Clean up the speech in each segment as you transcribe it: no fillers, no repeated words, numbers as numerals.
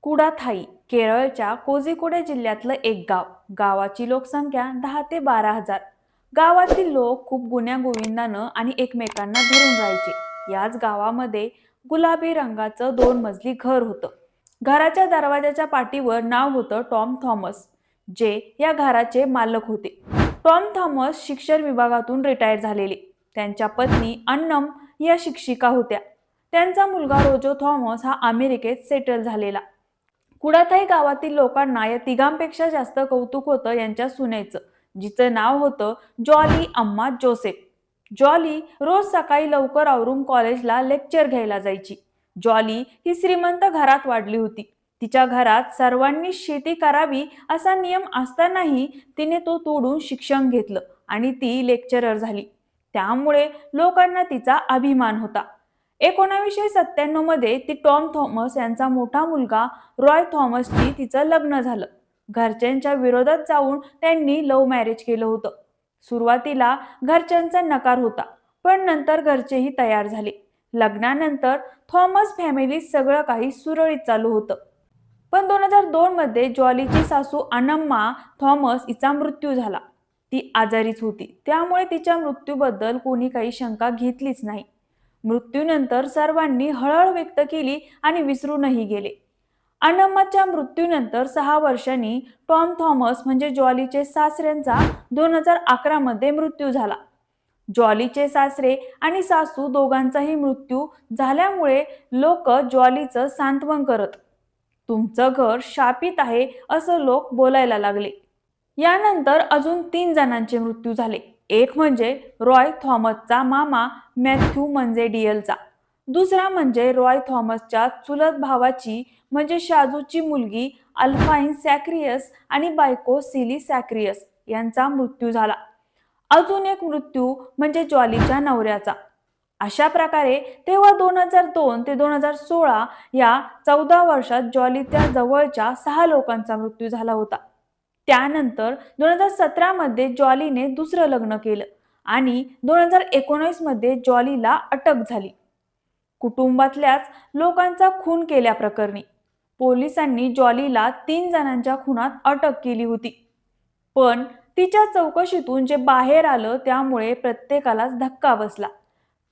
कुडाथाई केरळच्या कोझिकोडे जिल्ह्यातलं एक गाव. गावाची लोकसंख्या 10 ते 12,000. गावातील लोक खूप गुण्यागोविंदानं आणि एकमेकांना धरून राहायचे. याच गावामध्ये गुलाबी रंगाचं 2 मजली घर होतं. घराच्या दरवाजाच्या पाठीवर नाव होतं टॉम थॉमस, जे या घराचे मालक होते. टॉम थॉमस शिक्षण विभागातून रिटायर झालेले. त्यांच्या पत्नी अन्नम या शिक्षिका होत्या. त्यांचा मुलगा रोजो थॉमस हा अमेरिकेत सेटल झालेला. कुडाथाई गावातील लोकांना या तिघांपेक्षा जास्त कौतुक होतं यांच्या सुनेचं, जिचं नाव होतं जॉली अम्मा जोसेफ. जॉली रोज सकाळी लवकर आवरून कॉलेजला लेक्चर घ्यायला जायची. जॉली ही श्रीमंत घरात वाढली होती. तिच्या घरात सर्वांनी शेती करावी असा नियम असतानाही तिने तो तोडून शिक्षण घेतलं आणि ती लेक्चरर झाली. त्यामुळे लोकांना तिचा अभिमान होता. 1997 मध्ये ती टॉम थॉमस यांचा मोठा मुलगा रॉय थॉमसची तिचं लग्न झालं. घरच्यांच्या विरोधात जाऊन त्यांनी लव्ह मॅरेज केलं होतं. सुरुवातीला घरच्यांचा नकार होता, पण नंतर घरचेही तयार झाले. लग्नानंतर थॉमस फॅमिलीत सगळं काही सुरळीत चालू होतं. पण 2002 मध्ये जॉलीची सासू अनम्मा थॉमस हिचा मृत्यू झाला. ती आजारीच होती, त्यामुळे तिच्या मृत्यूबद्दल कोणी काही शंका घेतलीच नाही. मृत्यूनंतर सर्वांनी हळहळ व्यक्त केली आणि विसरूनही गेले. अनम्माच्या मृत्यूनंतर 6 वर्षांनी टॉम थॉमस म्हणजे जॉलीचे सासऱ्यांचा 2011 मध्ये मृत्यू झाला. जॉलीचे सासरे आणि सासू दोघांचाही मृत्यू झाल्यामुळे लोक जॉलीचं सांत्वन करत, तुमचं घर शापित आहे असं लोक बोलायला लागले. यानंतर अजून 3 जणांचे मृत्यू झाले. एक म्हणजे रॉय थॉमसचा मामा मॅथ्यू मंजेडियलचा. दुसरा म्हणजे रॉय थॉमसच्या चुलत भावाची म्हणजे शाजूची मुलगी अल्फाईन सॅक्रियस आणि बायको सिली सॅक्रियस यांचा मृत्यू झाला. अजून एक मृत्यू म्हणजे जॉलीच्या नवऱ्याचा. अशा प्रकारे तेव्हा 2002 ते 2016 या 14 वर्षात जॉलीच्या जवळच्या 6 लोकांचा मृत्यू झाला होता. त्यानंतर 2017 मध्ये जॉलीने दुसरं लग्न केलं आणि 2019 मध्ये जॉलीला अटक झाली. कुटुंबातल्याच लोकांचा खून केल्याप्रकरणी पोलिसांनी जॉलीला 3 जणांच्या खुनात अटक केली होती. पण तिच्या चौकशीतून जे बाहेर आलं त्यामुळे प्रत्येकालाच धक्का बसला.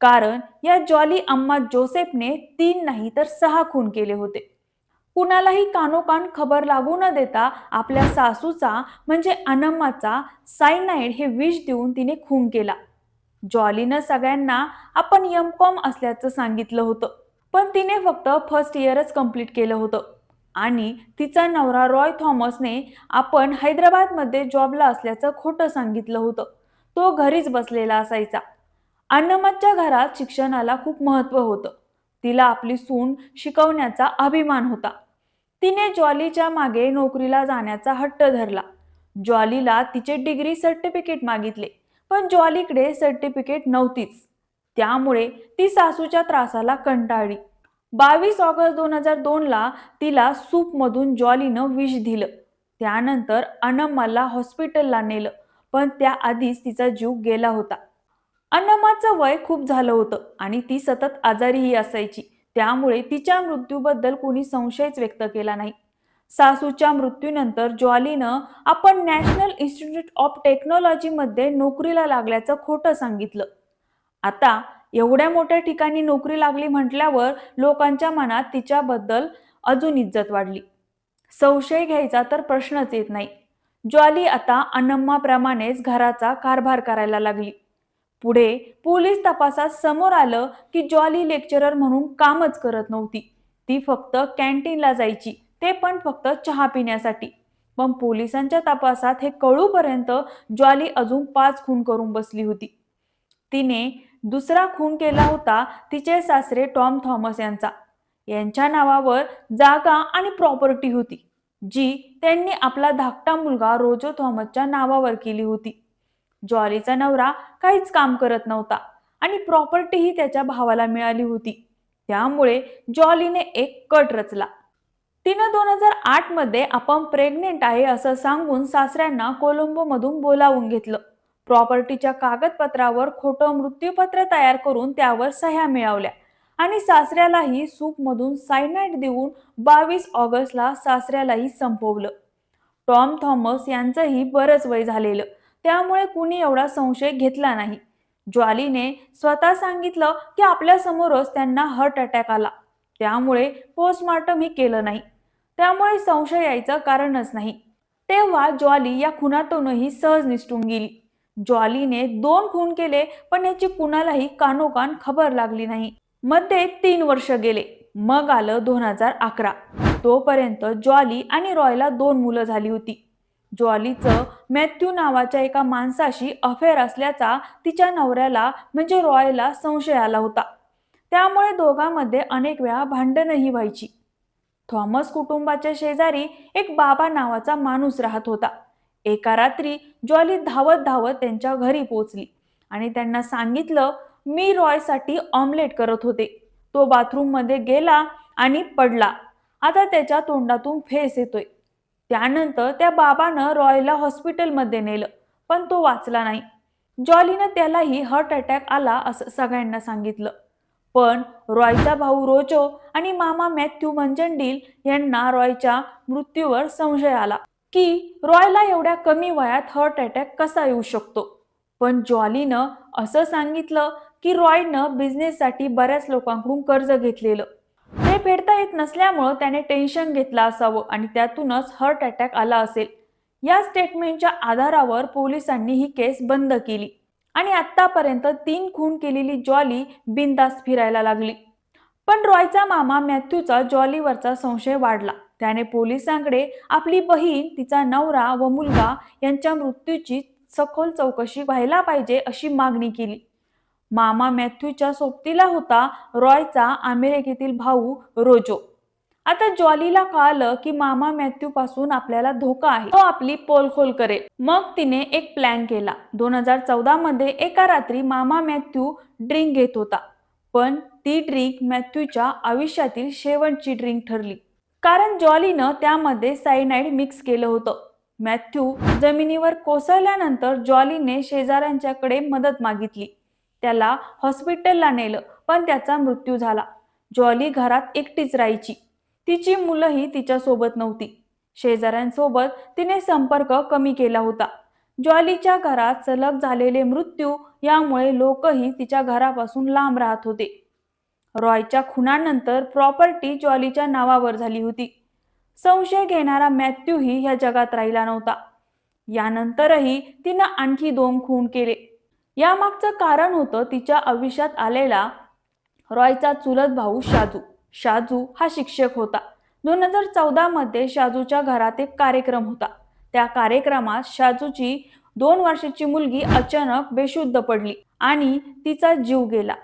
कारण या जॉली अम्मा जोसेफने 3 नाही तर 6 खून केले होते. कुणालाही कानोकान खबर लागू न देता आपल्या सासूचा म्हणजे अनम्माचा सायनाइड हे विष देऊन तिने खून केला. जॉलीनं सगळ्यांना आपण एम.कॉम असल्याचं सांगितलं होतं, पण तिने फक्त फर्स्ट इयरच कंप्लीट केलं होतं. आणि तिचा नवरा रॉय थॉमसने आपण हैदराबादमध्ये जॉबला असल्याचं खोटं सांगितलं होतं. तो घरीच बसलेला असायचा. अनम्माच्या घरात शिक्षणाला खूप महत्त्व होतं. तिला आपली सून शिकवण्याचा अभिमान होता. तिने जॉलीच्या मागे नोकरीला जाण्याचा हट्ट धरला. जॉलीला तिचे डिग्री सर्टिफिकेट मागितले, पण जॉलीकडे सर्टिफिकेट नव्हतीच. त्यामुळे ती सासूच्या त्रासाला कंटाळली. 22 ऑगस्ट 2002 ला तिला सूपमधून जॉलीनं विष दिलं. त्यानंतर अनम्माला हॉस्पिटलला नेलं, पण त्याआधीच तिचा जीव गेला होता. अनम्माचं वय खूप झालं होतं आणि ती सतत आजारीही असायची. त्यामुळे तिच्या मृत्यूबद्दल कोणी संशयच व्यक्त केला नाही. सासूच्या मृत्यूनंतर जॉलीनं आपण नॅशनल इन्स्टिट्यूट ऑफ टेक्नॉलॉजीमध्ये नोकरीला लागल्याचं खोटं सांगितलं. आता एवढ्या मोठ्या ठिकाणी नोकरी लागली म्हटल्यावर लोकांच्या मनात तिच्याबद्दल अजून इज्जत वाढली. संशय घ्यायचा तर प्रश्नच येत नाही. जॉली आता अनम्माप्रमाणेच घराचा कारभार करायला लागली. पुढे पोलीस तपासात समोर आलं की जॉली लेक्चरर म्हणून कामच करत नव्हती. ती फक्त कॅन्टीनला जायची, ते पण फक्त चहा पिण्यासाठी. पण पोलिसांच्या तपासात हे कळूपर्यंत जॉली अजून 5 खून करून बसली होती. तिने दुसरा खून केला होता तिचे सासरे टॉम थॉमस यांच्या नावावर जागा आणि प्रॉपर्टी होती, जी त्यांनी आपला धाकटा मुलगा रोजो थॉमसच्या नावावर केली होती. जॉलीचा नवरा काहीच काम करत नव्हता आणि प्रॉपर्टीही त्याच्या भावाला मिळाली होती. त्यामुळे जॉलीने एक कट रचला. तिनं 2008 मध्ये आपण प्रेग्नेंट आहे असं सांगून सासऱ्यांना कोलंबोमधून बोलावून घेतलं. प्रॉपर्टीच्या कागदपत्रावर खोटं मृत्यूपत्र तयार करून त्यावर सह्या मिळवल्या आणि सासऱ्यालाही सूपमधून सायनाइड देऊन 22 ऑगस्टला सासऱ्यालाही संपवलं. टॉम थॉमस यांचंही बरंच वय झालेलं, त्यामुळे कुणी एवढा संशय घेतला नाही. ज्वालीने स्वतः सांगितलं की आपल्या समोरच त्यांना हार्ट अटॅक आला, त्यामुळे पोस्टमॉर्टम ही केलं नाही. त्यामुळे संशय यायचं कारणच नाही. तेव्हा ज्वाली या खुनातूनही सहज निसटून गेली. ज्वालीने 2 खून केले, पण याची कुणालाही कानोकान खबर लागली नाही. मध्ये 3 वर्ष गेले. मग आलं 2011. तोपर्यंत ज्वाली आणि रॉयला 2 मुलं झाली होती. ज्वालीचं मॅथ्यू नावाच्या एका माणसाशी अफेअर असल्याचा तिच्या नवऱ्याला म्हणजे रॉयला संशय आला होता. त्यामुळे दोघांमध्ये अनेक वेळा भांडणही व्हायची. थॉमस कुटुंबाच्या शेजारी एक बाबा नावाचा माणूस राहत होता. एका रात्री ज्वाली धावत धावत त्यांच्या घरी पोहोचली आणि त्यांना सांगितलं, मी रॉयसाठी ऑमलेट करत होते. तो बाथरूम मध्ये गेला आणि पडला. आता त्याच्या तोंडातून फेस येतोय. त्यानंतर त्या बाबानं रॉयला हॉस्पिटलमध्ये नेलं, पण तो वाचला नाही. जॉलीनं त्यालाही हार्ट अटॅक आला असं सगळ्यांना सांगितलं. पण रॉयचा भाऊ रोजो आणि मामा मॅथ्यू मंजंडील यांना रॉयच्या मृत्यूवर संशय आला की रॉयला एवढ्या कमी वयात हार्ट अटॅक कसा येऊ शकतो. पण जॉलीनं असं सांगितलं की रॉयनं बिझनेससाठी बऱ्याच लोकांकडून कर्ज घेतलेलं. ते फेडता येत नसल्यामुळं त्याने टेन्शन घेतलं असावं आणि त्यातूनच हार्ट अटॅक आला असेल. या स्टेटमेंटच्या आधारावर पोलिसांनी ही केस बंद केली आणि आतापर्यंत 3 खून केलेली जॉली बिनधास्त फिरायला लागली. पण रॉयचा मामा मॅथ्यूचा जॉलीवरचा संशय वाढला. त्याने पोलिसांकडे आपली बहीण, तिचा नवरा व मुलगा यांच्या मृत्यूची सखोल चौकशी व्हायला पाहिजे अशी मागणी केली. मामा मॅथ्यूच्या सोबतीला होता रॉयचा अमेरिकेतील भाऊ रोजो. आता जॉलीला कळालं की मामा मॅथ्यू पासून आपल्याला धोका आहे, तो आपली पोलखोल करेल. मग तिने एक प्लॅन केला. 2014 मध्ये एका रात्री मामा मॅथ्यू ड्रिंक घेत होता, पण ती ड्रिंक मॅथ्यूच्या आयुष्यातील शेवटची ड्रिंक ठरली, कारण जॉलीनं त्यामध्ये सायनाइड मिक्स केलं होतं. मॅथ्यू जमिनीवर कोसळल्यानंतर जॉलीने शेजाऱ्यांच्याकडे मदत मागितली. त्याला हॉस्पिटलला नेलं, पण त्याचा मृत्यू झाला. जॉली घरात एकटीच राहायची. तिची मुलंही तिच्या सोबत नव्हती. शेजाऱ्यांसोबत तिने संपर्क कमी केला होता. जॉलीच्या घरात सलग झालेले मृत्यू यामुळे लोकही तिच्या घरापासून लांब राहत होते. रॉयच्या खुनानंतर प्रॉपर्टी जॉलीच्या नावावर झाली होती. संशय घेणारा मॅथ्यूही ह्या जगात राहिला नव्हता. यानंतरही तिनं आणखी 2 खून केले. यामागचं कारण होतं तिच्या आयुष्यात आलेला रॉयचा चुलत भाऊ शाजू. शाजू हा शिक्षक होता. 2014 मध्ये शाजूच्या घरात एक कार्यक्रम होता. त्या कार्यक्रमात शाजूची 2 वर्षाची मुलगी अचानक बेशुद्ध पडली आणि तिचा जीव गेला.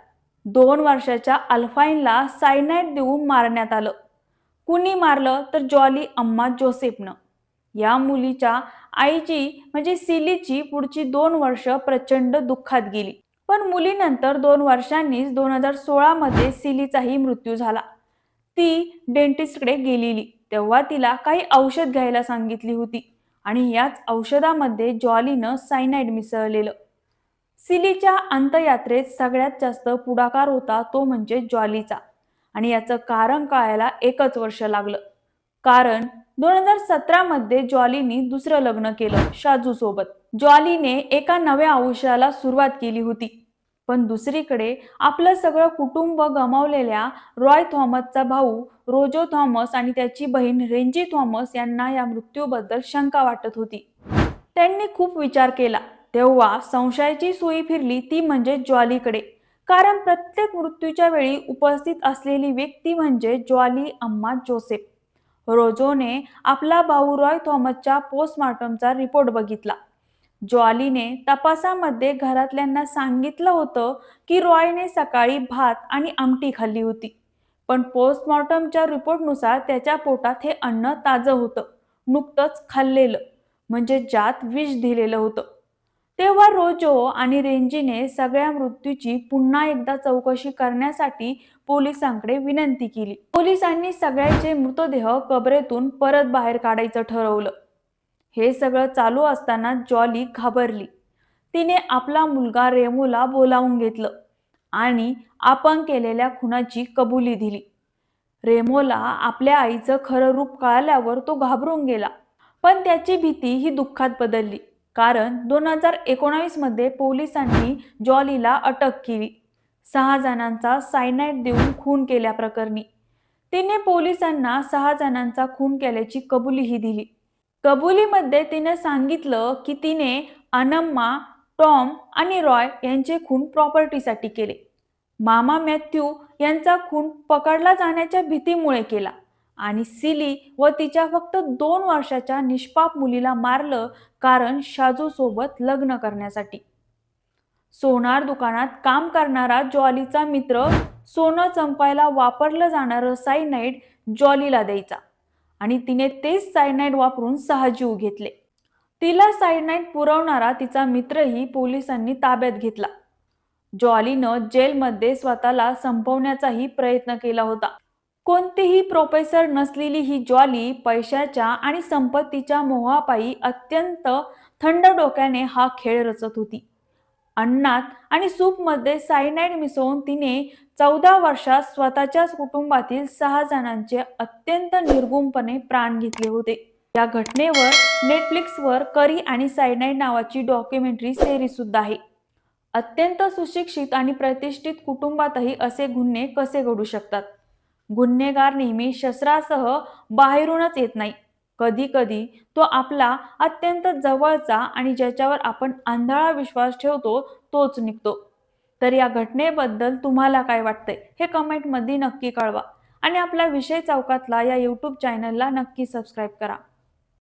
2 वर्षाच्या अल्फाईनला सायनाइड देऊन मारण्यात आलं. कुणी मारलं तर जॉली अम्मा जोसेफनं. या मुलीच्या आईची म्हणजे सिलीची पुढची 2 वर्ष प्रचंड दुःखात गेली. पण मुलीनंतर 2 वर्षांनीच 2016 मध्ये सिलीचाही मृत्यू झाला. ती डेंटिस्टकडे गेलेली, तेव्हा तिला काही औषध घ्यायला सांगितली होती आणि याच औषधामध्ये जॉलीनं सायनाइड मिसळलेलं. सिलीच्या अंत्ययात्रेत सगळ्यात जास्त पुढाकार होता तो म्हणजे जॉलीचा, आणि याचं कारण कळायला 1 वर्ष लागलं. कारण 2017 मध्ये जॉलीनी दुसरं लग्न केलं शाजू सोबत. जॉलीने एका नव्या आयुष्याला सुरुवात केली होती. पण दुसरीकडे आपलं सगळं कुटुंब गमावलेल्या रॉय थॉमसचा भाऊ रोजो थॉमस आणि त्याची बहीण रेंजी थॉमस यांना या मृत्यूबद्दल शंका वाटत होती. त्यांनी खूप विचार केला. तेव्हा संशयाची सुई फिरली ती म्हणजे जॉलीकडे. कारण प्रत्येक मृत्यूच्या वेळी उपस्थित असलेली व्यक्ती म्हणजे जॉली अम्मा जोसेफ. रोजोने आपला भाऊ रॉय थॉमसच्या पोस्टमॉर्टमचा रिपोर्ट बघितला. जॉलीने तपासामध्ये घरातल्यांना सांगितलं होतं की रॉयने सकाळी भात आणि आमटी खाल्ली होती. पण पोस्टमॉर्टमच्या रिपोर्टनुसार त्याच्या पोटात हे अन्न ताजं होतं, नुकतंच खाल्लेलं, म्हणजे ज्यात विष दिलेलं होतं. तेव्हा रोजो आणि रेंजीने सगळ्या मृत्यूची पुन्हा एकदा चौकशी करण्यासाठी पोलिसांकडे विनंती केली. पोलिसांनी सगळ्यांचे मृतदेह कबरेतून परत बाहेर काढायचं ठरवलं. हे सगळं चालू असताना जॉली घाबरली. तिने आपला मुलगा रेमोला बोलावून घेतलं आणि आपण केलेल्या खुनाची कबुली दिली. रेमोला आपल्या आईचं खरं रूप कळाल्यावर तो घाबरून गेला, पण त्याची भीती ही दुःखात बदलली, कारण 2019 मध्ये पोलिसांनी जॉलीला अटक केली 6 जणांचा सायनाइड देऊन खून केल्याप्रकरणी. तिने पोलिसांना 6 जणांचा खून केल्याची कबुलीही दिली. कबुलीमध्ये तिने सांगितलं की तिने अनम्मा, टॉम आणि रॉय यांचे खून प्रॉपर्टीसाठी केले. मामा मॅथ्यू यांचा खून पकडला जाण्याच्या भीतीमुळे केला आणि सिली व तिच्या फक्त 2 वर्षाच्या निष्पाप मुलीला मारलं, कारण शाजू सोबत लग्न करण्यासाठी. सोनार दुकानात काम करणारा जॉलीचा मित्र सोनं चंपायला वापरलं जाणारं सायनाइड जॉलीला द्यायचा आणि तिने तेच सायनाइड वापरून 6 जीव घेतले. तिला सायनाइड पुरवणारा तिचा मित्रही पोलिसांनी ताब्यात घेतला. जॉलीनं जेलमध्ये स्वतःला संपवण्याचाही प्रयत्न केला होता. कोणतीही प्रोफेसर नसलेली ही जॉली पैशाच्या आणि संपत्तीच्या मोहापायी अत्यंत थंड डोक्याने हा खेळ रचत होती. अन्नात आणि सूपमध्ये सायनाइड मिसळून तिने 14 वर्षात स्वतःच्याच कुटुंबातील 6 जणांचे अत्यंत निर्गुणपणे प्राण घेतले होते. या घटनेवर नेटफ्लिक्सवर करी आणि सायनाइड नावाची डॉक्युमेंटरी सिरीज सुद्धा आहे. अत्यंत सुशिक्षित आणि प्रतिष्ठित कुटुंबातही असे गुन्हे कसे घडू शकतात? गुन्हेगार नेहमी शस्त्रासह बाहेरूनच येत नाही. कधी कधी तो आपला अत्यंत जवळचा आणि ज्याच्यावर आपण आंधळा विश्वास ठेवतो तोच निघतो. तर या घटनेबद्दल तुम्हाला काय वाटतंय हे कमेंटमध्ये नक्की कळवा आणि आपल्या विषय चौकातला या यूट्यूब चॅनलला नक्की सबस्क्राईब करा.